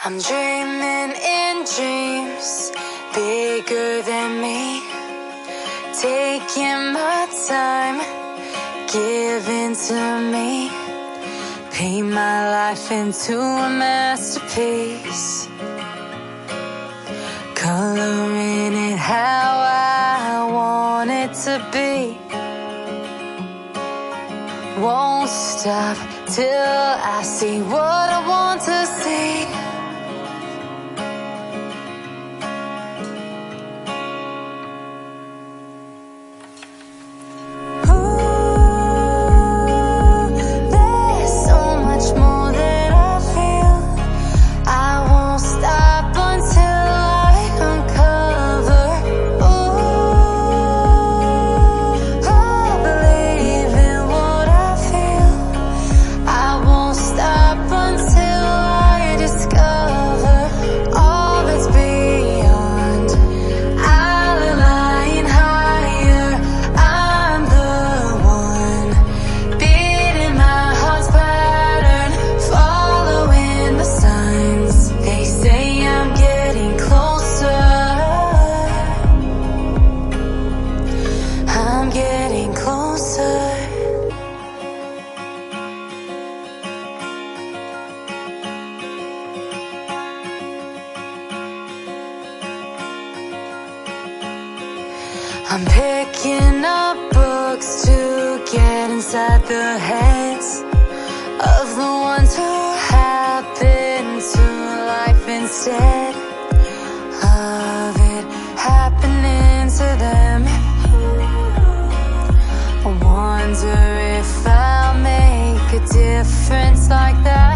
I'm dreaming in dreams bigger than me, taking my time, giving to me, paint my life into a masterpiece, coloring it how I want it to be. Won't stop till I see what I want to see. I'm picking up books to get inside the heads of the ones who happen to life instead of it happening to them. I wonder if I'll make a difference like that.